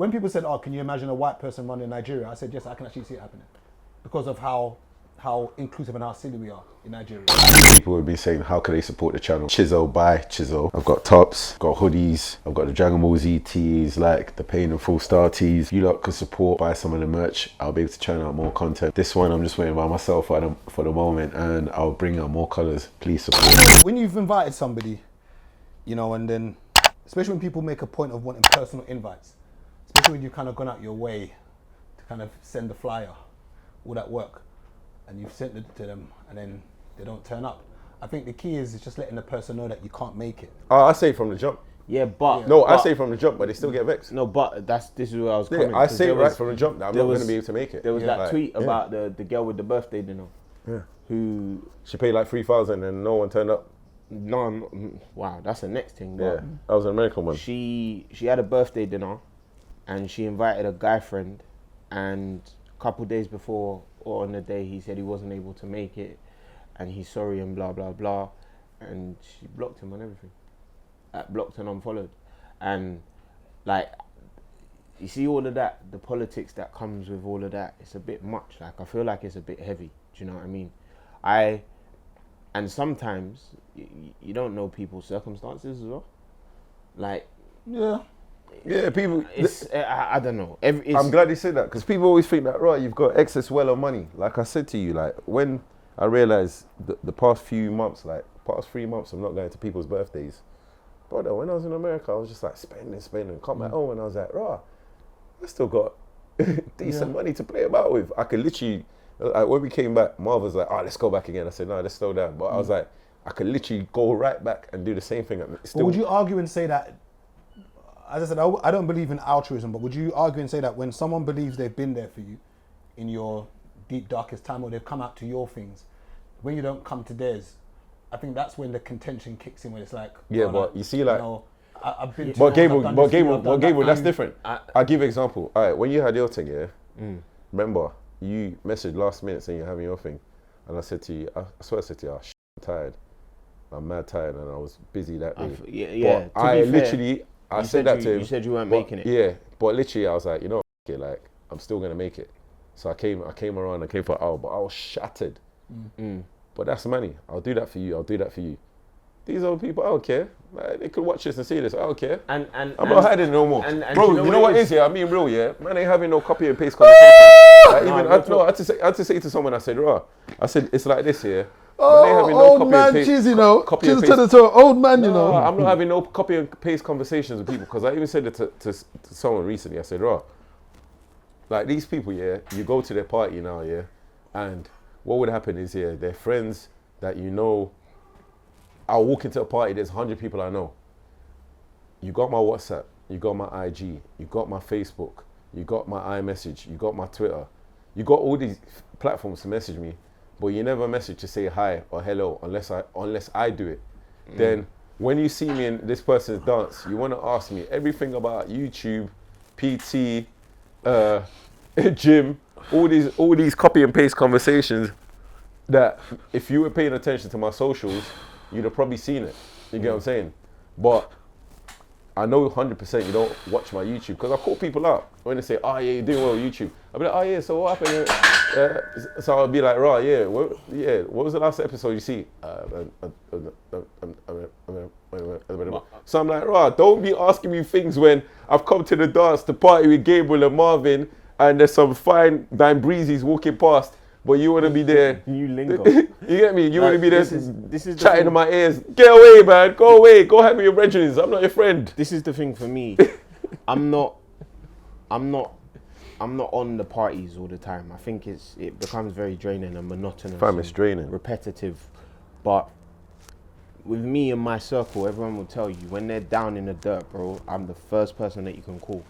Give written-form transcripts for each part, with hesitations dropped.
when people said, "Oh, can you imagine a white person running Nigeria?" I said, "Yes, I can actually see it happening," because of how inclusive and how silly we are in Nigeria. People would be saying, how can they support the channel? Chiso by Chiso. I've got tops, got hoodies, I've got the Dragon Ball Z tees, like the Pain and Full Star tees. You lot could support, buy some of the merch. I'll be able to churn out more content. This one I'm just waiting by myself for the moment, and I'll bring out more colours. Please support. When you've invited somebody, you know, and then, especially when people make a point of wanting personal invites, especially when you've kind of gone out your way to kind of send the flyer, all that work, and you've sent it to them, and then they don't turn up. I think the key is just letting the person know that you can't make it. Oh, I say from the jump. Yeah, but... No, I say from the jump, but they still get vexed. No, but this is where I was coming. I say right from the jump that I'm not going to be able to make it. There was that tweet about the girl with the birthday dinner. Yeah. Who... She paid like 3,000 and no one turned up. No, wow, that's the next thing. Yeah, that was an American one. She had a birthday dinner, and she invited a guy friend, and a couple days before or on the day he said he wasn't able to make it, and he's sorry and blah blah blah, and she blocked him on everything, blocked and unfollowed, and like, you see all of that, the politics that comes with all of that, it's a bit much. Like, I feel like it's a bit heavy. Do you know what I mean? And sometimes you don't know people's circumstances as well. Like, yeah, people. I don't know. I'm glad you said that, because people always think that, right, you've got excess well of money. Like I said to you, like when I realized the past few months, like past 3 months, I'm not going to people's birthdays. Brother, when I was in America, I was just like spending. Come back home and I was like, right, I still got decent money to play about with. I could literally. Like when we came back, Marv was like, "Oh, let's go back again." I said, "No, let's slow down." But I was like, I could literally go right back and do the same thing. But would you argue and say that, as I said, I don't believe in altruism, but would you argue and say that when someone believes they've been there for you in your deep, darkest time, or they've come out to your things, when you don't come to theirs, I think that's when the contention kicks in, when it's like, yeah, but you see, like, you know, I've been. But Gabriel, that's different. I'll give you an example. All right, when you had your thing, remember, you messaged last minute saying you're having your thing, and I said to you, I swear I said to you, I'm tired. I'm mad tired, and I was busy that day. But I said that to him. You said you weren't making it. Yeah, but literally I was like, you know, like I'm still gonna make it. So I came around. I came for an hour, but I was shattered. But that's money. I'll do that for you. I'll do that for you. These other people, I don't care. Like, they could watch this and see this. I don't care. I'm not hiding no more. Bro, you know what it is here? I'm being real, yeah? Man ain't having no copy and paste conversation. Like, I had to say to someone, I said, it's like this here. Old man cheese, you know. Cheese turned into an old man, you know. I'm not having no copy and paste conversations with people, because I even said it to someone recently. I said, like these people, yeah, you go to their party now, yeah, and what would happen is, yeah, they're friends that you know. I'll walk into a party, there's 100 people I know. You got my WhatsApp, you got my IG, you got my Facebook, you got my iMessage, you got my Twitter. You got all these platforms to message me, but you never message to say hi or hello unless I do it. Then when you see me in this person's dance, you want to ask me everything about YouTube, PT, gym, all these copy and paste conversations that if you were paying attention to my socials, you'd have probably seen it. You get what I'm saying? But I know 100% you don't watch my YouTube, because I call people out when they say, "Oh yeah, you're doing well with YouTube." I'll be like, "Oh yeah, so what happened?" So I'll be like, "Right, yeah, what was the last episode you see?" So I'm like, "Right, don't be asking me things when I've come to the dance to party with Gabriel and Marvin, and there's some fine dime breezies walking past, but you want to be there." New lingo. You get me? You want to be there this is chatting in my ears. Get away, man. Go away. Go hang with your brethren. I'm not your friend. This is the thing for me. I'm not on the parties all the time. I think it becomes very draining and monotonous. Fam, it's draining. Repetitive. But with me and my circle, everyone will tell you, when they're down in the dirt, bro, I'm the first person that you can call.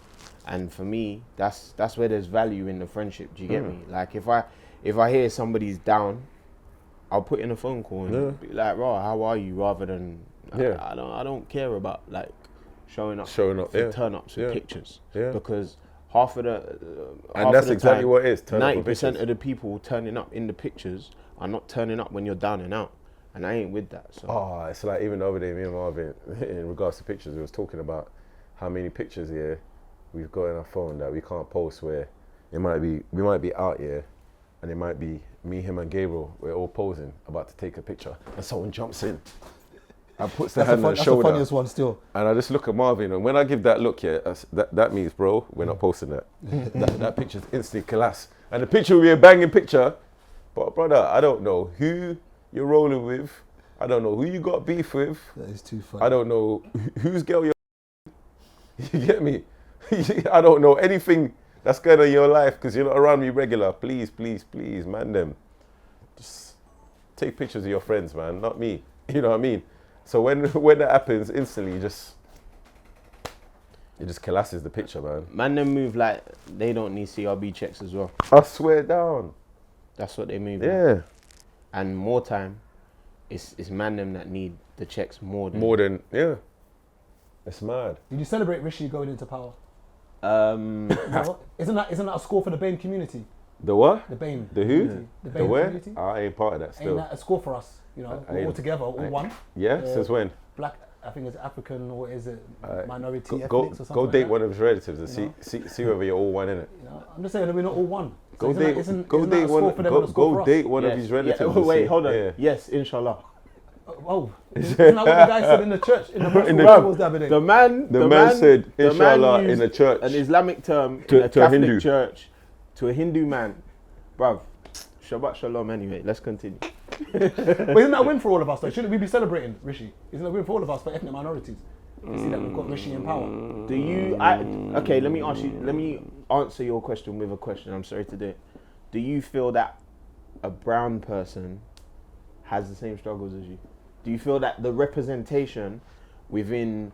And for me, that's where there's value in the friendship. Do you get me? Like, if I hear somebody's down, I'll put in a phone call and be like, "Raw, how are you?" Rather than I don't care about like showing up for turn-ups with pictures, because half of the and that's exactly what it is. 90% of the people turning up in the pictures are not turning up when you're down and out, and I ain't with that. So it's like even the other day, me and Marvin, in regards to pictures, we was talking about how many pictures we've got in our phone that we can't post, where we might be out here, and it might be me, him, and Gabriel. We're all posing, about to take a picture, and someone jumps in and puts their hand on the shoulder. That's the funniest one still. And I just look at Marvin, and when I give that look, that means, bro, we're not posting that. that picture's instantly collapse. And the picture will be a banging picture, but brother, I don't know who you're rolling with. I don't know who you got beef with. That is too funny. I don't know whose girl you're. You get me? I don't know anything that's going on in your life because you're not around me regular. Please, please, please, man, them. Just take pictures of your friends, man, not me. You know what I mean? So when that happens, instantly, it just collapses the picture, man. Man, them move like they don't need CRB checks as well. I swear down. That's what they move. Yeah. Like. And more time, it's man them that need the checks more than. Yeah. It's mad. Did you celebrate Rishi going into power? No. Isn't that a score for the BAME community? The what? The BAME. The who? Community. The The BAME where? community. I ain't part of that still. Ain't that a score for us? You know, all together, all one. Yeah? Since when? Black, I think it's African, or is it minority Go, ethnics go, or something go like date that? one of his relatives and You see whether you're all one in it. You know, I'm just saying that we're not all one. So Go date isn't one. that a score for them and a score for us? Date one Yes. of his relatives. Yeah. and Wait, see. hold on. Yeah. Yes, inshallah. Oh, isn't that what the guy said in the church? In the was the other day? The man said, the inshallah, man in a church. an Islamic term To in a a Catholic Hindu. church to a Hindu man. Bruv, Shabbat Shalom anyway. Let's continue. But isn't that a win for all of us though? Shouldn't we be celebrating Rishi? Isn't that a win for all of us, for ethnic minorities? You see that we've got Rishi in power. Do you? Okay, let me ask you. Let me answer your question with a question. I'm sorry to do it. Do you feel that a brown person has the same struggles as you? Do you feel that the representation within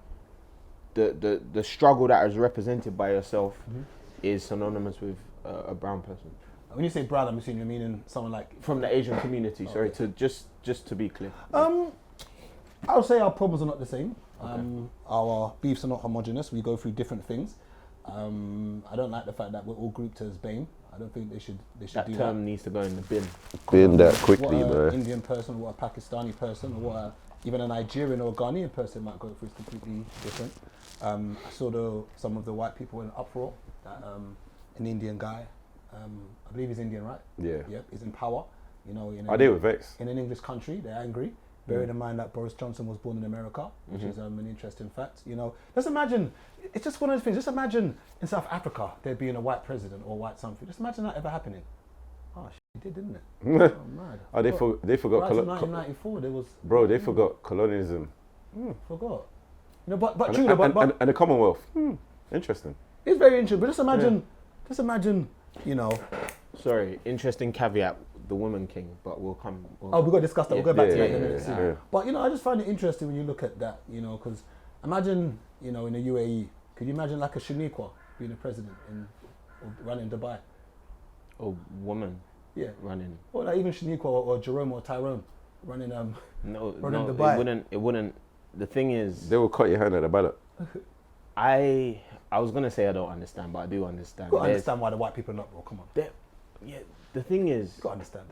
the struggle that is represented by yourself is synonymous with a brown person? When you say brown, I'm assuming you're meaning someone like From the Asian community, sorry, to just to be clear. I would say our problems are not the same. Our beefs are not homogenous. We go through different things. I don't like the fact that we're all grouped as BAME. I don't think they should That do term that. needs to go in the bin. Bin that quickly, What an man. Indian person, what a Pakistani person, or what even a Nigerian or Ghanaian person might go through is completely different. I saw some of the white people in uproar. That an Indian guy, I believe he's Indian, right? Yeah. Yep, is in power. You know, I deal with Vex. in an English country, they're angry. Bearing in mind that Boris Johnson was born in America, which is an interesting fact. You know, just imagine, it's just one of those things. Just imagine in South Africa there being a white president or white something. Just imagine that ever happening. Oh, it did, didn't it? Oh, mad. Oh, they forgot. Right, 1994, there was. Bro, they forgot colonialism. Forgot. You know, but And, true, but and the Commonwealth. Interesting. it's very interesting. But just imagine, you know. Sorry, interesting caveat. The woman king, but we'll come. Oh, we've got to discuss that. Yeah. We'll go back to that in a Yeah, minute. yeah. But, you know, I just find it interesting when you look at that, you know, because imagine, you know, in the UAE, could you imagine like a Shaniqua being a president or running Dubai? A woman Yeah. running. Or like even Shaniqua or Jerome or Tyrone running No, running no, Dubai. it wouldn't. The thing is, They will cut your hand at the ballot. I was gonna say I don't understand, but I do understand. Got to understand why the white people are not, bro. Come on. Yeah, the thing is, Got to understand.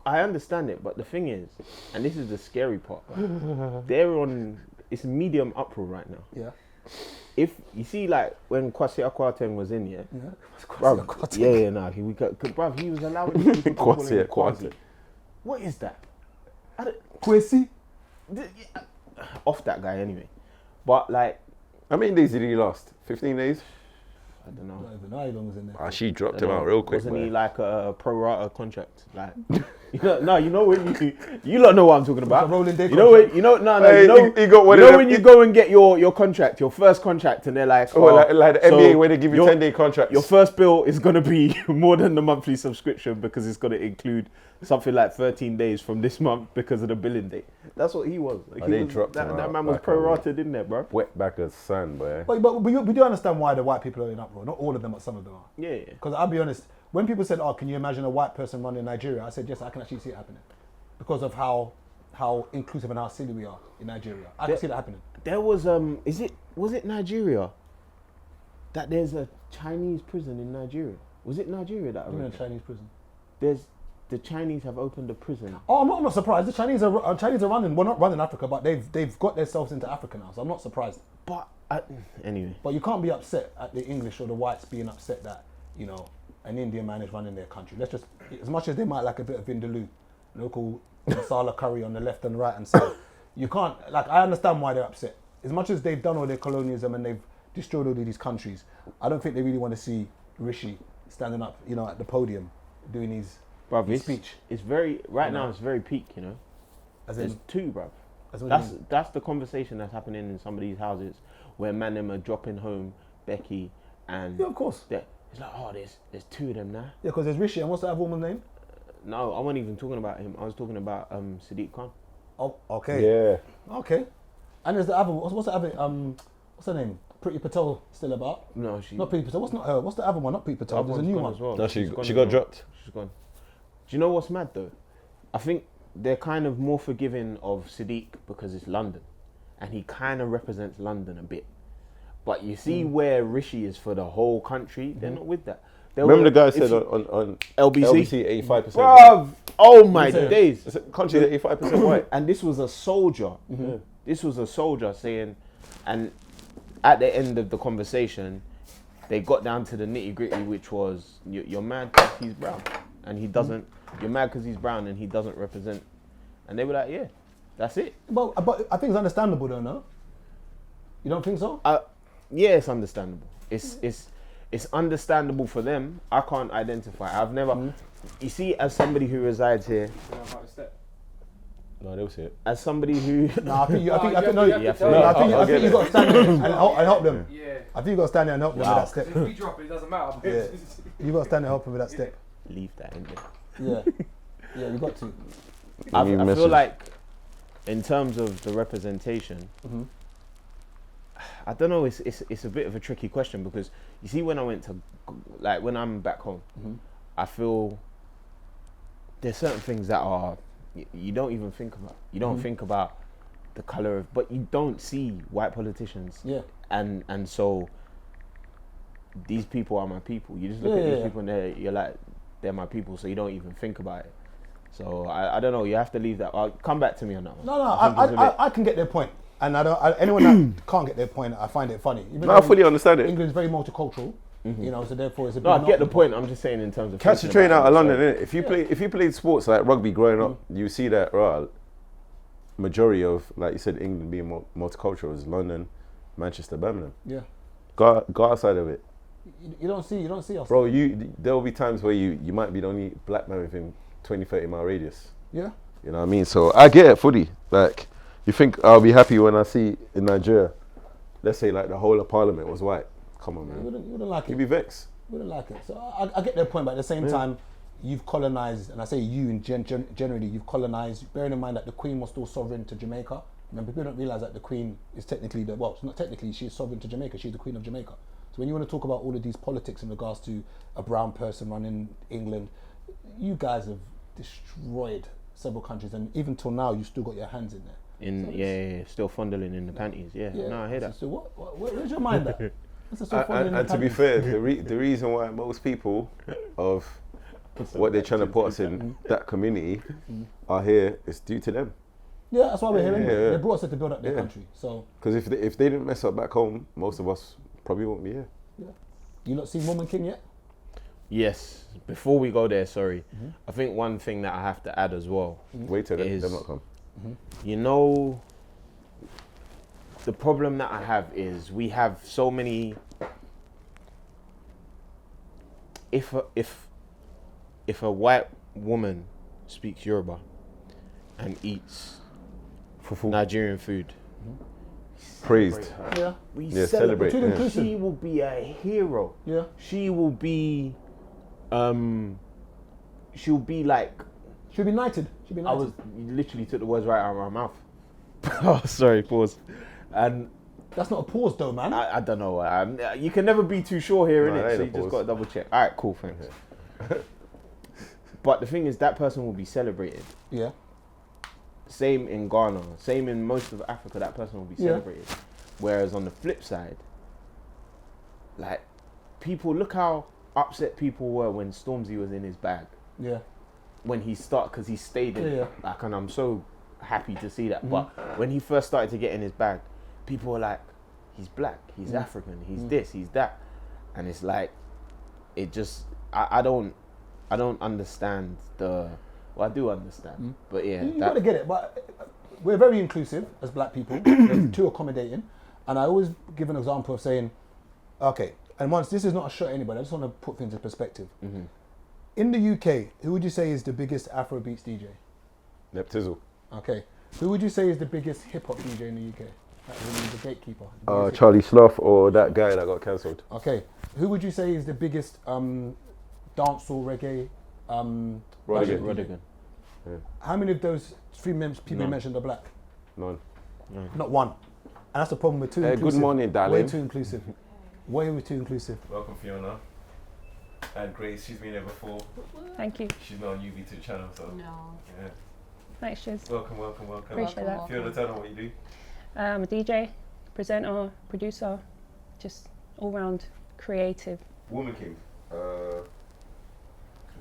I understand it, but the thing is, and this is the scary part, right? It's medium uproar right now. Yeah. If you see, like when Kwasi Kwarteng was in, yeah, Yeah. bruv, he was allowing these people to call him Kwasi. What is that? Kwesi? Off that guy anyway, but like How many days did he last? 15 days? I don't know. I don't even know how long was in there. She dropped I don't him know. out real quick. Wasn't he man. like a pro rata contract? Like, you know when you don't know what I'm talking about. It's a rolling day You know when He got one you of know them- when you go and get your contract, your first contract, and they're like, like the so NBA where they give you your- 10-day contracts. Your first bill is gonna be more than the monthly subscription because it's gonna include something like 13 days from this month because of the billing date. That's what he was. Like, they dropped him that out man was like a- prorated in there, bro. Wet back as sand, boy. But we do understand why the white people are in uproar. Not all of them, but some of them are. Yeah. Because I'll be honest, when people said, "Oh, can you imagine a white person running Nigeria?" I said, "Yes, I can actually see it happening," because of how inclusive and how silly we are in Nigeria. I can see that happening. There was was it Nigeria? That there's a Chinese prison in Nigeria. Was it Nigeria that I I'm in a read? Chinese prison. The Chinese have opened a prison. Oh, I'm not surprised. The Chinese are running. Well, not running Africa, but they've got themselves into Africa now. So I'm not surprised. But anyway, But you can't be upset at the English or the whites being upset that, you know, an Indian man is running their country. Let's just, as much as they might like a bit of vindaloo, local masala curry on the left and right hand side, you can't, like, I understand why they're upset. As much as they've done all their colonialism and they've destroyed all of these countries, I don't think they really want to see Rishi standing up, you know, at the podium doing his speech. It's very, now it's very peak, you know. As There's in, two, bruv. that's That's the conversation that's happening in some of these houses where man them are dropping home Becky and yeah, of course. it's like, oh, there's two of them now. Yeah, because there's Rishi and what's that other woman's name? No, I wasn't even talking about him. I was talking about Sadiq Khan. Oh, okay. Yeah. Okay. And there's the other, what's the other, what's her name? Pretty Patel still about? No, she. Not Pretty Patel. What's not her? What's the other one? Not Pretty Patel. There's a new one. as well. No, she She's gone got as well. dropped. She's gone. Do you know what's mad though? I think they're kind of more forgiving of Sadiq because it's London, and he kind of represents London a bit. But you see where Rishi is for the whole country, they're not with that. Remember the guy said on LBC? 85%. Bruv, oh my What's it? days. It's a country that 85% white. And this was a soldier. This was a soldier saying, and at the end of the conversation, they got down to the nitty gritty, which was, you're mad because he's brown and he doesn't, you're mad because he's brown and he doesn't represent. And they were like, yeah, that's it. But I think it's understandable though, no? You don't think so? Yeah, it's understandable. It's understandable for them. I can't identify. I've never, you see, as somebody who resides here, No, they'll see it. as somebody who, No, I think you got to stand there and help them. Yeah. I think you got to stand there and help them with that step. If we drop it, it doesn't matter. Yeah. You got to stand there and help them with that step. leave that in there. Yeah, you got to. I feel like, in terms of the representation, I don't know. It's a bit of a tricky question because you see, when I went to, like, when I'm back home, I feel there's certain things that are you don't even think about. You don't think about the color of, but you don't see white politicians. Yeah. And so these people are my people. You just look at these people and you're like, they're my people. So you don't even think about it. So I don't know. You have to leave that. Come back to me on that one. No, I can get their point, and anyone that can't get their point, I find it funny. No, I fully understand it. England's very multicultural, you know, so therefore it's a bit. No, I get the point. I'm just saying in terms of Catch the thinking train about out of it. London, innit? If you played sports like rugby growing up, you see that majority of, like you said, England being multicultural is London, Manchester, Birmingham. Yeah. Go outside of it, You don't see us. bro. There will be times where you might be the only black man within 20-30 mile radius. Yeah. You know what I mean? So I get it fully. Like, you think I'll be happy when I see in Nigeria, let's say like the whole of Parliament was white. Come on, You man. wouldn't like You'd it. be vexed. Wouldn't like it. So I get their point, but at the same time, you've colonized, and I say you in generally, you've colonized, bearing in mind that the Queen was still sovereign to Jamaica. Remember, people don't realize that the Queen is technically not technically, she's sovereign to Jamaica. She's the Queen of Jamaica. So when you want to talk about all of these politics in regards to a brown person running England, you guys have destroyed several countries, and even till now, you still got your hands in there. Still fondling in the panties. Yeah, no, I hear that. So where's your mind at? And to be fair, the reason why most people of what they're trying to put us in that community are here is due to them. Yeah, that's why we're here. Anyway. Yeah. They brought us here to build up their country. So Because if they didn't mess up back home, most of us probably won't be here. you not seen Woman King yet? Yes. Before we go there, sorry, I think one thing that I have to add as well. Wait till them not come. You know, the problem that I have is we have so many. If a white woman speaks Yoruba and eats Nigerian food, Praised. Yeah. we Yeah, celebrate. celebrate, yeah. She will be a hero. Yeah. She will be, she'll be like. She'll be knighted. She'll be knighted. You literally took the words right out of my mouth. Oh, sorry, pause. And That's not a pause though, man. I don't know. You can never be too sure here, No, innit? that ain't So a you just pause. got to double check. All right, cool, thanks. But the thing is, that person will be celebrated. Yeah. Same in Ghana, same in most of Africa, that person will be Yeah. celebrated. Whereas on the flip side, like, people, look how upset people were when Stormzy was in his bag. Yeah. When he started, because he stayed in, Yeah. like, and I'm so happy to see that. But when he first started to get in his bag, people were like, he's black, he's African, he's this, he's that, and it's like, it just, I don't understand the. Well, I do understand, but yeah, You gotta get it. But we're very inclusive as black people. We're too accommodating, and I always give an example of saying, okay, and once this is not a shot at anybody, I just want to put things in perspective. In the UK, who would you say is the biggest Afrobeats DJ? Neptizzle. Okay. Who would you say is the biggest hip hop DJ in the UK? Like, the gatekeeper. The biggest Charlie Sloth or that guy that got cancelled. Okay. Who would you say is the biggest dancehall reggae? Rodigan. Yeah. How many of those three people you mentioned are black? None. Not one. And that's the problem. We're too inclusive. Good morning, darling. Way too inclusive. Way too inclusive. Welcome, Fiona. And Grace, she's been here before. Thank you. She's not newbie to the channel, so No. yeah. Thanks, Shiz. Welcome. Appreciate that. Fiona, tell them what you do. I'm a DJ, presenter, producer, just all round creative. Woman King. Your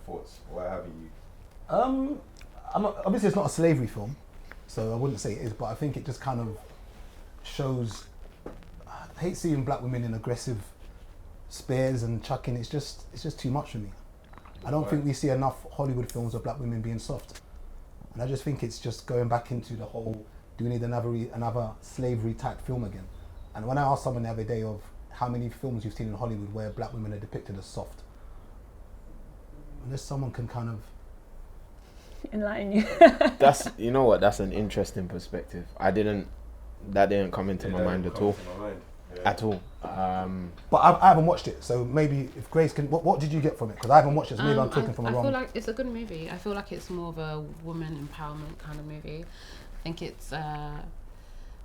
thoughts? Why haven't you? Obviously it's not a slavery film, so I wouldn't say it is, but I think it just kind of shows. I hate seeing black women in aggressive spares and chucking. It's just too much for me. I don't think we see enough Hollywood films of black women being soft, and I just think it's just going back into the whole, do we need another slavery type film again? And when I asked someone the other day of how many films you've seen in Hollywood where black women are depicted as soft, unless someone can kind of Enlighten you. That's, you know what, that's an interesting perspective. That didn't come into my mind at all. At all. But I haven't watched it, so maybe if Grace can, what did you get from it? Because I haven't watched it, so maybe I'm talking from a wrong. I feel like it's a good movie. I feel like it's more of a woman empowerment kind of movie. I think it's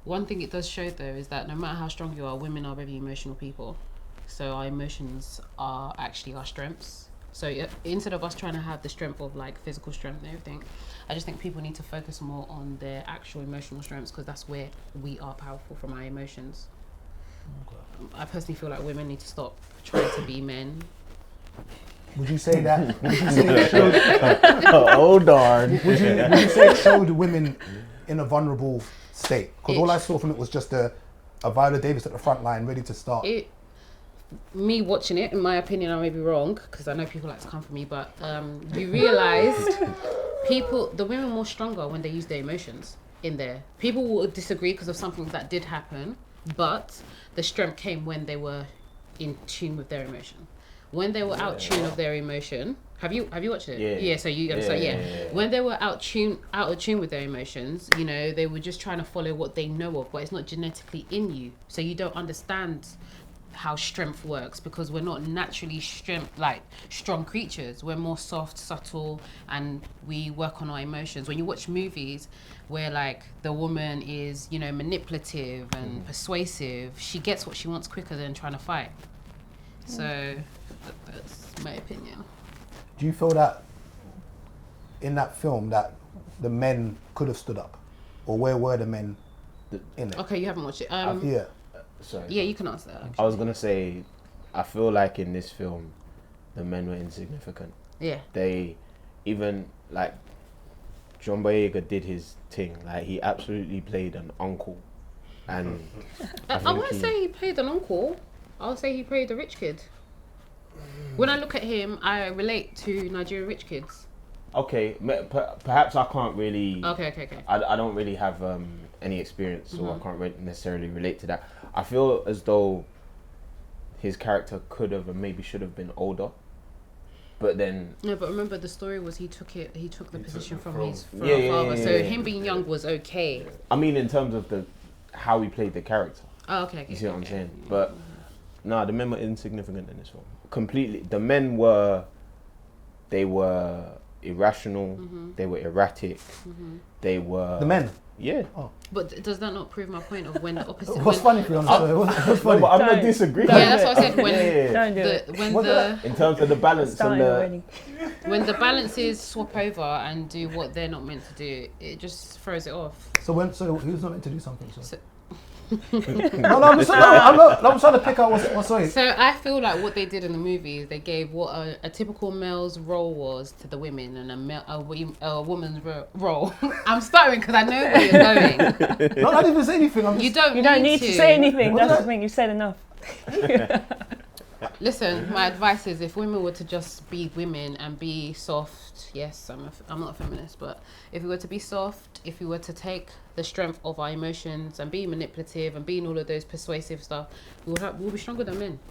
one thing it does show though is that no matter how strong you are, women are very emotional people. So our emotions are actually our strengths. So instead of us trying to have the strength of like physical strength and everything, I just think people need to focus more on their actual emotional strengths, because that's where we are powerful, from our emotions. I personally feel like women need to stop trying to be men. Would you say that? Would you say it showed, Oh darn. would you say it showed women in a vulnerable state? Because all I saw from it was just a Viola Davis at the front line, ready to start. Me watching it, in my opinion, I may be wrong, because I know people like to come for me, but you realised the women were more stronger when they use their emotions in there. People will disagree because of something that did happen, but the strength came when they were in tune with their emotion. When they were out tune of their emotion, have you watched it? Yeah. So you understand, yeah. When they were out of tune with their emotions, you know, they were just trying to follow what they know of, but it's not genetically in you, so you don't understand how strength works, because we're not naturally strong creatures. We're more soft, subtle, and we work on our emotions. When you watch movies where like the woman is, you know, manipulative and persuasive, she gets what she wants quicker than trying to fight. So that's my opinion. Do you feel that in that film that the men could have stood up, or where were the men in it? Okay, you haven't watched it. Yeah. Sorry. Yeah, you can answer that. Actually. I was gonna say, I feel like in this film, the men were insignificant. Yeah. They, even like, John Boyega did his thing. Like, he absolutely played an uncle, and I wouldn't say he played an uncle. I'll say he played a rich kid. When I look at him, I relate to Nigerian rich kids. Okay, perhaps I can't really. Okay. I don't really have any experience, so I can't necessarily relate to that. I feel as though his character could have and maybe should have been older, but then. No, but remember the story was he took the position from his father. Yeah, so him being young was okay. I mean, in terms of how he played the character. Oh, okay. You see what I'm saying? But no, the men were insignificant in this film. Completely, the men were irrational. They were erratic. They were The men. Yeah. Oh. But does that not prove my point of when the opposite? What's funny for you? What's funny? No, but I'm not disagreeing. Yeah, that's what I said. When Don't do it. in terms of the balance Starting and already. when the balances swap over and do what they're not meant to do, it just throws it off. So who's not meant to do something? So? No, I'm trying to pick out what's right. So I feel like what they did in the movie is they gave what a typical male's role was to the women and a woman's role. I'm stuttering because I know where you're going. No, I didn't even say anything. You don't need to say anything. That's the thing. You've said enough. Listen, my advice is if women were to just be women and be soft, yes, I'm not a feminist, but if we were to be soft, if we were to take the strength of our emotions and be manipulative and being all of those persuasive stuff, we'll be stronger than men.